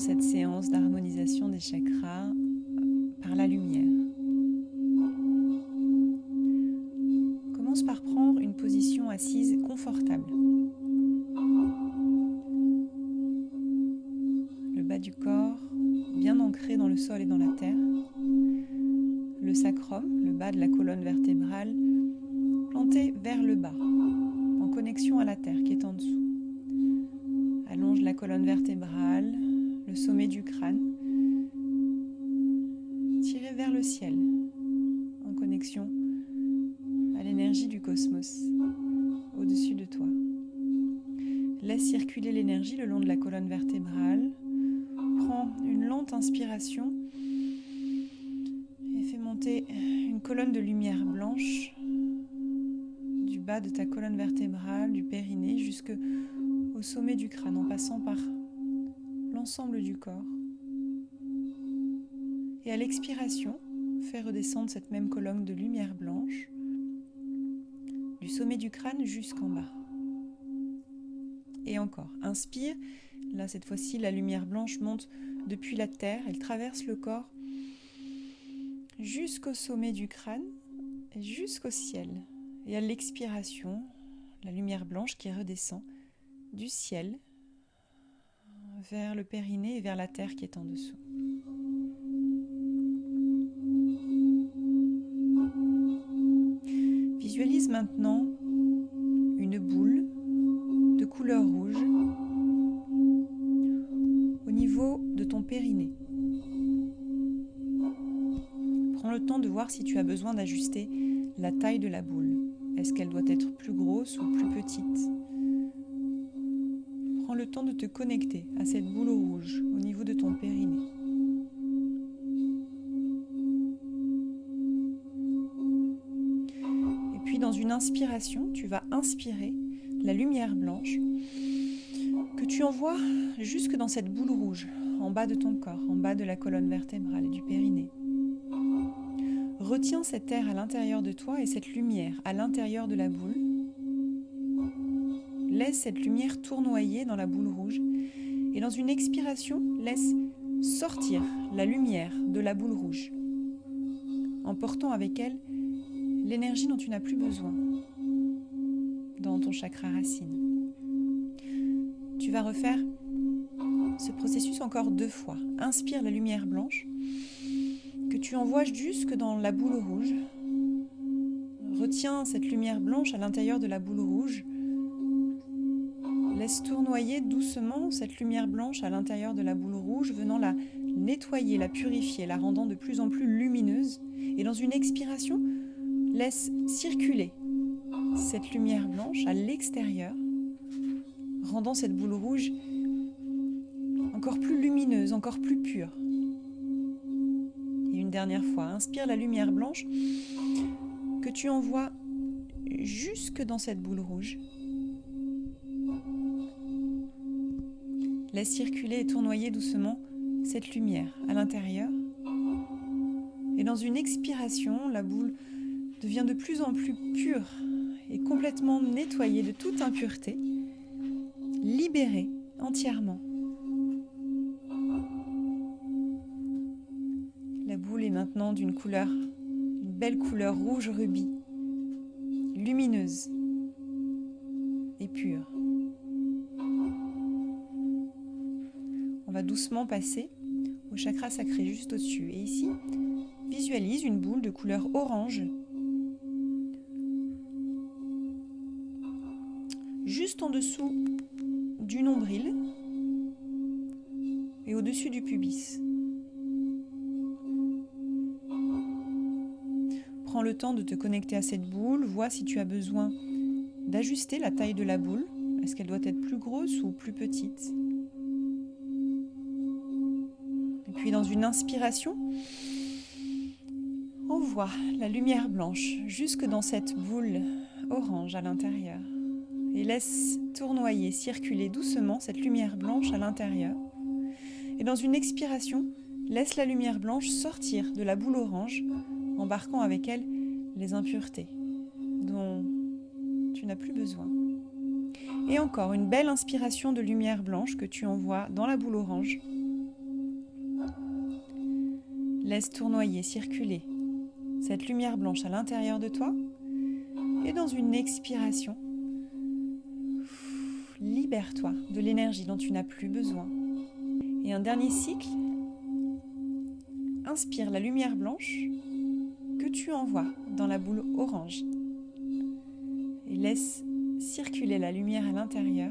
cette séance d'harmonisation des chakras par la lumière. Commence par prendre une position assise confortable. Le bas du corps bien ancré dans le sol et dans la terre. Le sacrum, le bas de la colonne vertébrale, planté vers le bas, en connexion à la terre qui est en dessous. Allonge la colonne vertébrale, le sommet du crâne, tiré vers le ciel, en connexion à l'énergie du cosmos au-dessus de toi. Laisse circuler l'énergie le long de la colonne vertébrale. Prends une lente inspiration et fais monter une colonne de lumière blanche du bas de ta colonne vertébrale, du périnée, jusqu'au sommet du crâne, en passant par l'ensemble du corps. Et à l'expiration, fais redescendre cette même colonne de lumière blanche du sommet du crâne jusqu'en bas. Et encore, inspire. Là, cette fois-ci, la lumière blanche monte depuis la terre, elle traverse le corps jusqu'au sommet du crâne et jusqu'au ciel. Et à l'expiration, la lumière blanche qui redescend du ciel vers le périnée et vers la terre qui est en dessous. Visualise maintenant une boule de couleur rouge au niveau de ton périnée. Prends le temps de voir si tu as besoin d'ajuster la taille de la boule. Est-ce qu'elle doit être plus grosse ou plus petite? Prends le temps de te connecter à cette boule rouge au niveau de ton périnée. Et puis dans une inspiration, tu vas inspirer la lumière blanche que tu envoies jusque dans cette boule rouge, en bas de ton corps, en bas de la colonne vertébrale et du périnée. Retiens cet air à l'intérieur de toi et cette lumière à l'intérieur de la boule. Laisse cette lumière tournoyer dans la boule rouge et dans une expiration, laisse sortir la lumière de la boule rouge, emportant avec elle l'énergie dont tu n'as plus besoin dans ton chakra racine. Tu vas refaire ce processus encore 2 fois. Inspire la lumière blanche que tu envoies jusque dans la boule rouge. Retiens cette lumière blanche à l'intérieur de la boule rouge. Laisse tournoyer doucement cette lumière blanche à l'intérieur de la boule rouge, venant la nettoyer, la purifier, la rendant de plus en plus lumineuse. Et dans une expiration, laisse circuler cette lumière blanche à l'extérieur, rendant cette boule rouge encore plus lumineuse, encore plus pure. Et une dernière fois, inspire la lumière blanche que tu envoies jusque dans cette boule rouge. Laisse circuler et tournoyer doucement cette lumière à l'intérieur. Et dans une expiration, la boule devient de plus en plus pure et complètement nettoyée de toute impureté, libérée entièrement. La boule est maintenant d'une belle couleur rouge rubis, lumineuse et pure. On va doucement passer au chakra sacré juste au-dessus. Et ici, visualise une boule de couleur orange juste en dessous du nombril et au-dessus du pubis. Prends le temps de te connecter à cette boule, vois si tu as besoin d'ajuster la taille de la boule. Est-ce qu'elle doit être plus grosse ou plus petite? Et puis dans une inspiration, envoie la lumière blanche jusque dans cette boule orange à l'intérieur. Et laisse tournoyer, circuler doucement cette lumière blanche à l'intérieur. Et dans une expiration, laisse la lumière blanche sortir de la boule orange, embarquant avec elle les impuretés dont tu n'as plus besoin. Et encore une belle inspiration de lumière blanche que tu envoies dans la boule orange laisse tournoyer, circuler cette lumière blanche à l'intérieur de toi. Et dans une expiration, libère-toi de l'énergie dont tu n'as plus besoin. Et un dernier cycle, inspire la lumière blanche que tu envoies dans la boule orange. Et laisse circuler la lumière à l'intérieur.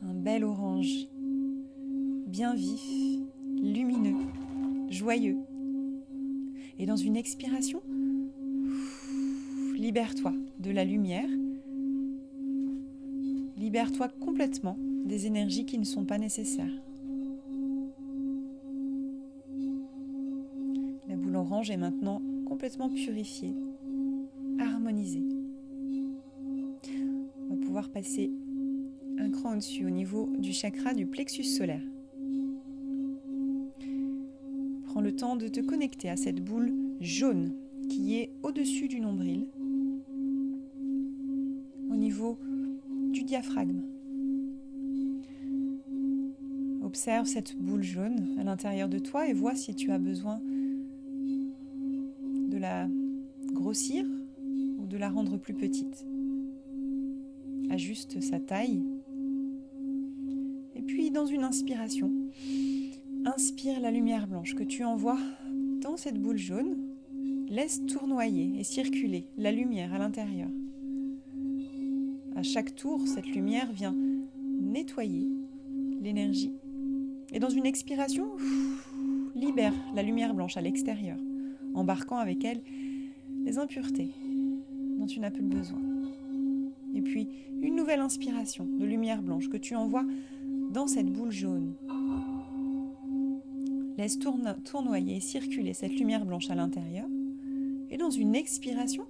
Un bel orange, bien vif, lumineux, joyeux. Et dans une expiration, libère-toi de la lumière. Libère-toi complètement des énergies qui ne sont pas nécessaires. La boule orange est maintenant complètement purifiée, harmonisée. On va pouvoir passer un cran au-dessus, au niveau du chakra du plexus solaire. Prends le temps de te connecter à cette boule jaune qui est au-dessus du nombril, au niveau du diaphragme. Observe cette boule jaune à l'intérieur de toi et vois si tu as besoin de la grossir ou de la rendre plus petite. Ajuste sa taille. Et puis dans une inspiration, inspire la lumière blanche que tu envoies dans cette boule jaune. Laisse tournoyer et circuler la lumière à l'intérieur. À chaque tour, cette lumière vient nettoyer l'énergie. Et dans une expiration, libère la lumière blanche à l'extérieur, embarquant avec elle les impuretés dont tu n'as plus besoin. Et puis, une nouvelle inspiration de lumière blanche que tu envoies dans cette boule jaune. Laisse tournoyer et circuler cette lumière blanche à l'intérieur. Et dans une expiration,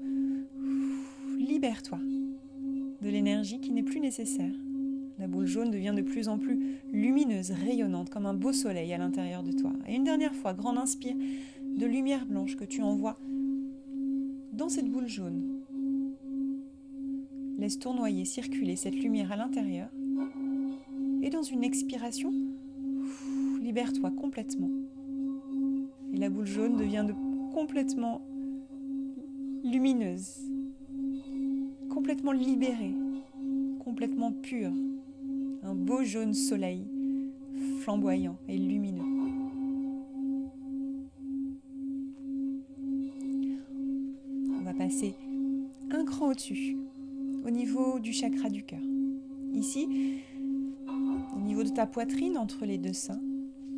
libère-toi de l'énergie qui n'est plus nécessaire. La boule jaune devient de plus en plus lumineuse, rayonnante, comme un beau soleil à l'intérieur de toi. Et une dernière fois, grande inspire de lumière blanche que tu envoies dans cette boule jaune. Laisse tournoyer, circuler cette lumière à l'intérieur. Et dans une expiration, libère-toi complètement. Et la boule jaune devient complètement lumineuse, complètement libérée, complètement pure. Un beau jaune soleil, flamboyant et lumineux. On va passer un cran au-dessus, au niveau du chakra du cœur. Ici, au niveau de ta poitrine, entre les deux seins,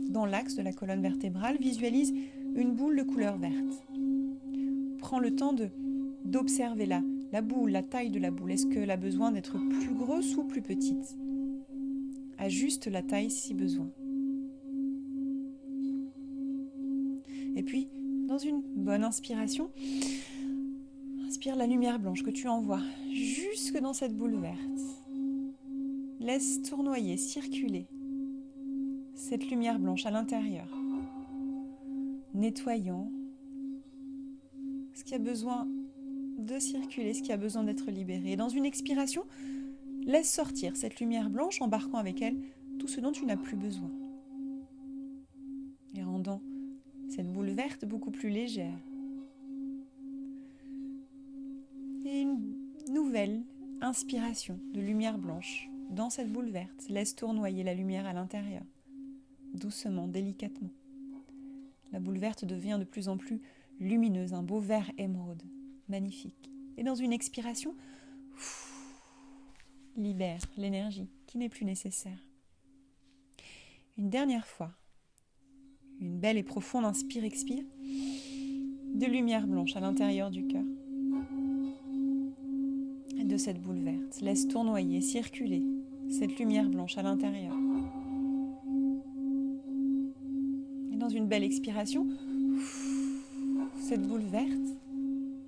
dans l'axe de la colonne vertébrale, visualise une boule de couleur verte. Prends le temps d'observer la boule, la taille de la boule. Est-ce qu'elle a besoin d'être plus grosse ou plus petite ? Ajuste la taille si besoin. Et puis, dans une bonne inspiration, inspire la lumière blanche que tu envoies jusque dans cette boule verte. Laisse tournoyer, circuler cette lumière blanche à l'intérieur, nettoyant ce qui a besoin de circuler, ce qui a besoin d'être libéré. Et dans une expiration, laisse sortir cette lumière blanche, embarquant avec elle tout ce dont tu n'as plus besoin. Et rendant cette boule verte beaucoup plus légère. Et une nouvelle inspiration de lumière blanche dans cette boule verte. Laisse tournoyer la lumière à l'intérieur, doucement, délicatement. La boule verte devient de plus en plus lumineuse, un beau vert émeraude, magnifique. Et dans une expiration, libère l'énergie qui n'est plus nécessaire. Une dernière fois, une belle et profonde inspire-expire de lumière blanche à l'intérieur du cœur et de cette boule verte. Laisse tournoyer, circuler cette lumière blanche à l'intérieur. Et dans une belle expiration, cette boule verte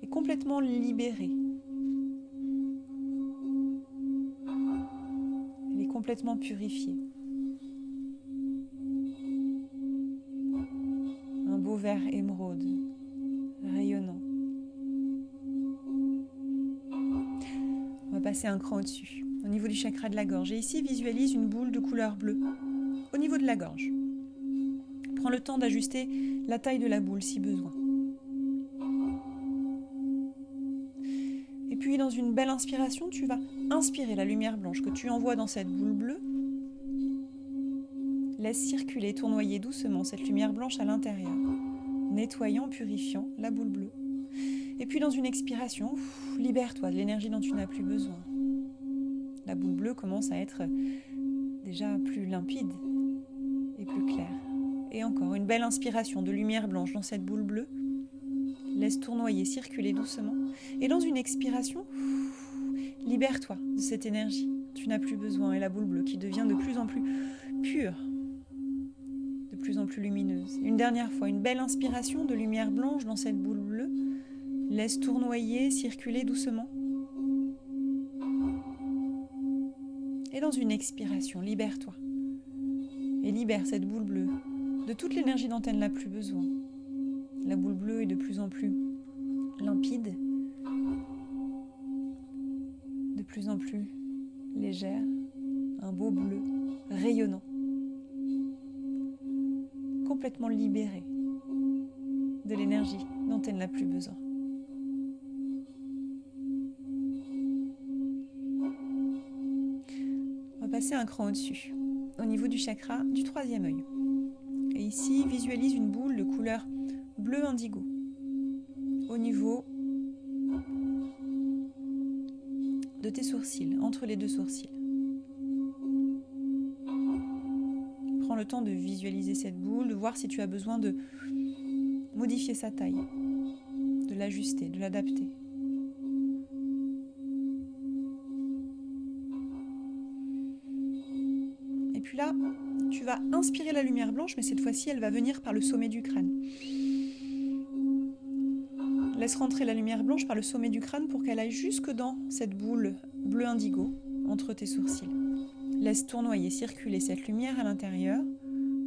est complètement libérée. Elle est complètement purifiée. Un beau vert émeraude, rayonnant. On va passer un cran au-dessus, au niveau du chakra de la gorge. Et ici, visualise une boule de couleur bleue au niveau de la gorge. Prends le temps d'ajuster la taille de la boule si besoin. Et puis, dans une belle inspiration, tu vas inspirer la lumière blanche que tu envoies dans cette boule bleue. Laisse circuler, tournoyer doucement cette lumière blanche à l'intérieur, nettoyant, purifiant la boule bleue. Et puis dans une expiration, libère-toi de l'énergie dont tu n'as plus besoin. La boule bleue commence à être déjà plus limpide et plus claire. Et encore, une belle inspiration de lumière blanche dans cette boule bleue. Laisse tournoyer, circuler doucement. Et dans une expiration, libère-toi de cette énergie dont tu n'as plus besoin. Et la boule bleue qui devient de plus en plus pure, de plus en plus lumineuse. Une dernière fois, une belle inspiration de lumière blanche dans cette boule bleue. Laisse tournoyer, circuler doucement. Et dans une expiration, libère-toi. Et libère cette boule bleue de toute l'énergie dont elle n'a plus besoin. La boule bleue est de plus en plus limpide, de plus en plus légère, un beau bleu rayonnant, complètement libérée de l'énergie dont elle n'a plus besoin. On va passer un cran au-dessus, au niveau du chakra du troisième œil. Et ici, visualise une boule de couleur bleu indigo au niveau de tes sourcils, entre les deux sourcils. Prends le temps de visualiser cette boule, de voir si tu as besoin de modifier sa taille, de l'ajuster, de l'adapter. Et puis là, tu vas inspirer la lumière blanche, mais cette fois-ci, elle va venir par le sommet du crâne. Laisse rentrer la lumière blanche par le sommet du crâne pour qu'elle aille jusque dans cette boule bleu indigo entre tes sourcils. Laisse tournoyer, circuler cette lumière à l'intérieur,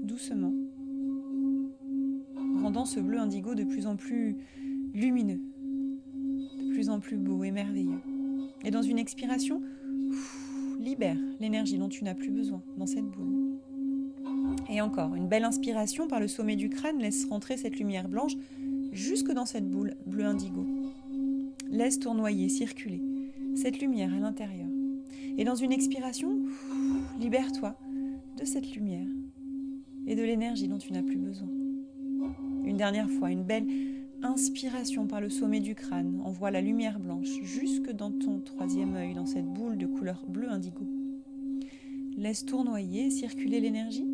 doucement, rendant ce bleu indigo de plus en plus lumineux, de plus en plus beau et merveilleux. Et dans une expiration, libère l'énergie dont tu n'as plus besoin dans cette boule. Et encore, une belle inspiration par le sommet du crâne, laisse rentrer cette lumière blanche jusque dans cette boule bleu indigo. Laisse tournoyer, circuler cette lumière à l'intérieur. Et dans une expiration, libère-toi de cette lumière et de l'énergie dont tu n'as plus besoin. Une dernière fois, une belle inspiration par le sommet du crâne envoie la lumière blanche jusque dans ton troisième œil, dans cette boule de couleur bleu indigo. Laisse tournoyer, circuler l'énergie.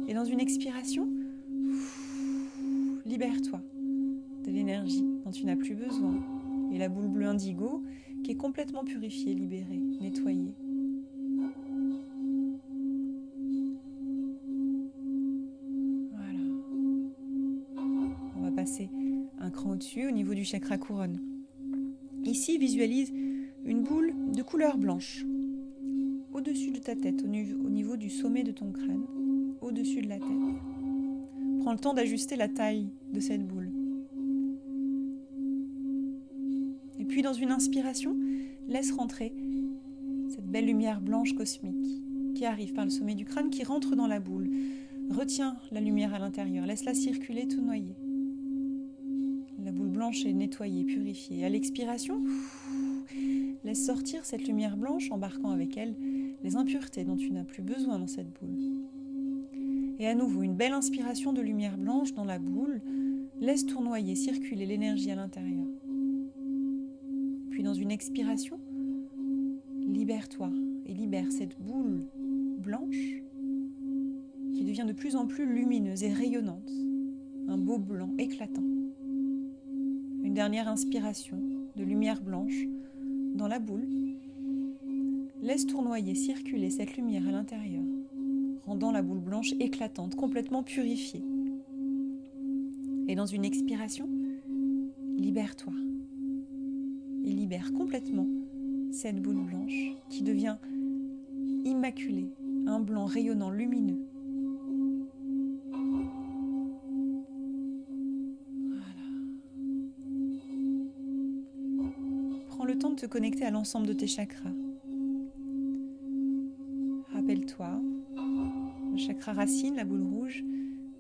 Et dans une expiration, libère-toi de l'énergie dont tu n'as plus besoin. Et la boule bleue indigo qui est complètement purifiée, libérée, nettoyée. Voilà. On va passer un cran au-dessus, au niveau du chakra couronne. Ici, visualise une boule de couleur blanche au-dessus de ta tête, au niveau du sommet de ton crâne, au-dessus de la tête. Prends le temps d'ajuster la taille de cette boule. Et puis dans une inspiration, laisse rentrer cette belle lumière blanche cosmique qui arrive par le sommet du crâne, qui rentre dans la boule. Retiens la lumière à l'intérieur, laisse-la circuler, tout noyer. La boule blanche est nettoyée, purifiée. À l'expiration, laisse sortir cette lumière blanche, embarquant avec elle les impuretés dont tu n'as plus besoin dans cette boule. Et à nouveau, une belle inspiration de lumière blanche dans la boule. Laisse tournoyer, circuler l'énergie à l'intérieur. Puis dans une expiration, libère-toi et libère cette boule blanche qui devient de plus en plus lumineuse et rayonnante. Un beau blanc éclatant. Une dernière inspiration de lumière blanche dans la boule. Laisse tournoyer, circuler cette lumière à l'intérieur, rendant la boule blanche éclatante, complètement purifiée. Et dans une expiration, libère-toi et libère complètement cette boule blanche qui devient immaculée, un blanc rayonnant, lumineux. Voilà. Prends Prends le temps de te connecter à l'ensemble de tes chakras. Rappelle-toi, le chakra racine, la boule rouge,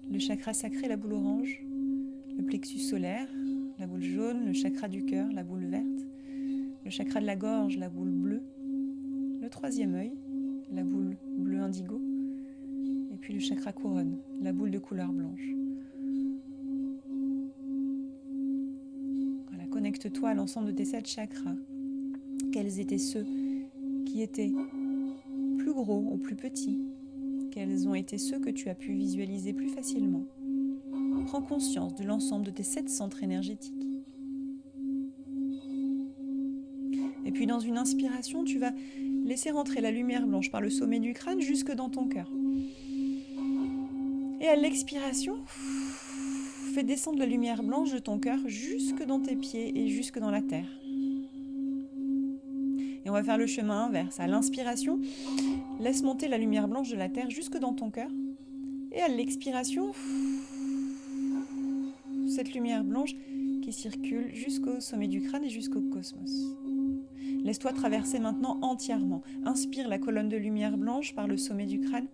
le chakra sacré, la boule orange, le plexus solaire, la boule jaune, le chakra du cœur, la boule verte, le chakra de la gorge, la boule bleue, le troisième œil, la boule bleu indigo, et puis le chakra couronne, la boule de couleur blanche. Voilà, connecte-toi à l'ensemble de tes 7 chakras. Quels étaient ceux qui étaient plus gros ou plus petits? Quels ont été ceux que tu as pu visualiser plus facilement? Prends conscience de l'ensemble de tes 7 centres énergétiques. Et puis dans une inspiration, tu vas laisser rentrer la lumière blanche par le sommet du crâne jusque dans ton cœur. Et à l'expiration, fais descendre la lumière blanche de ton cœur jusque dans tes pieds et jusque dans la terre. Et on va faire le chemin inverse. À l'inspiration, laisse monter la lumière blanche de la terre jusque dans ton cœur. Et à l'expiration, cette lumière blanche qui circule jusqu'au sommet du crâne et jusqu'au cosmos. Laisse-toi traverser maintenant entièrement. Inspire la colonne de lumière blanche par le sommet du crâne.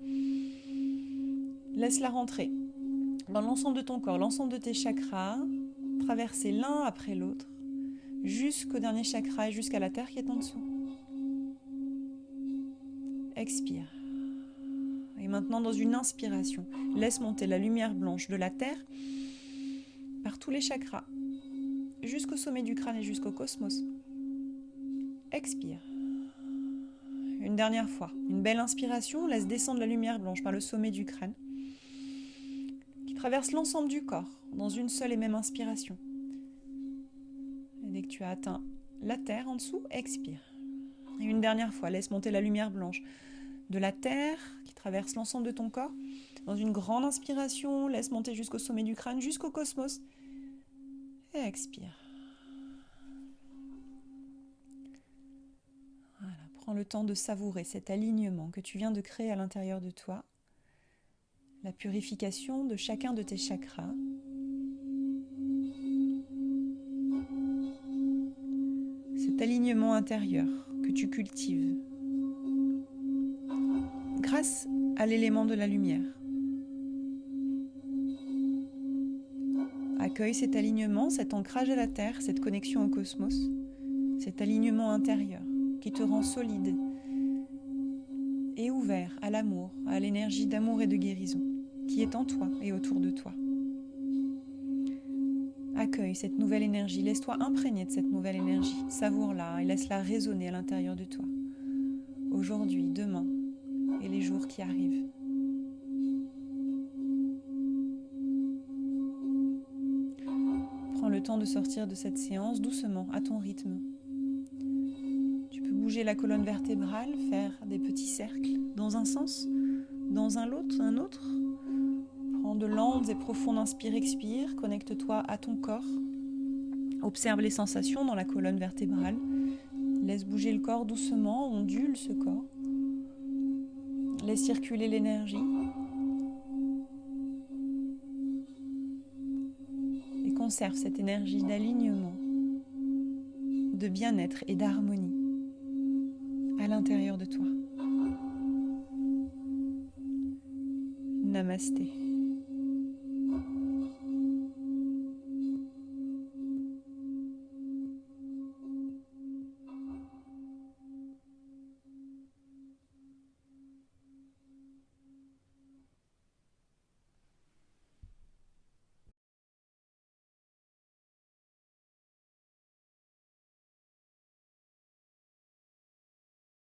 Laisse-la rentrer dans l'ensemble de ton corps, l'ensemble de tes chakras, traverser l'un après l'autre, jusqu'au dernier chakra et jusqu'à la terre qui est en dessous. Expire. Et maintenant, dans une inspiration, laisse monter la lumière blanche de la terre par tous les chakras, jusqu'au sommet du crâne et jusqu'au cosmos. Expire. Une dernière fois, une belle inspiration, laisse descendre la lumière blanche par le sommet du crâne, qui traverse l'ensemble du corps, dans une seule et même inspiration. Et dès que tu as atteint la terre en dessous, expire. Et une dernière fois, laisse monter la lumière blanche de la terre, qui traverse l'ensemble de ton corps, dans une grande inspiration, laisse monter jusqu'au sommet du crâne, jusqu'au cosmos, et expire. Voilà, prends le temps de savourer cet alignement que tu viens de créer à l'intérieur de toi, la purification de chacun de tes chakras. Cet alignement intérieur que tu cultives grâce à l'élément de la lumière. Accueille cet alignement, cet ancrage à la terre, cette connexion au cosmos, cet alignement intérieur qui te rend solide et ouvert à l'amour, à l'énergie d'amour et de guérison qui est en toi et autour de toi. Accueille cette nouvelle énergie, laisse-toi imprégner de cette nouvelle énergie, savoure-la et laisse-la résonner à l'intérieur de toi, aujourd'hui, demain et les jours qui arrivent. Prends le temps de sortir de cette séance doucement, à ton rythme. Tu peux bouger la colonne vertébrale, faire des petits cercles dans un sens, dans un autre. Prends de lentes et profondes inspire-expire, connecte-toi à ton corps. Observe les sensations dans la colonne vertébrale. Laisse bouger le corps doucement, ondule ce corps. Laisse circuler l'énergie. Et conserve cette énergie d'alignement, de bien-être et d'harmonie à l'intérieur de toi. Namasté.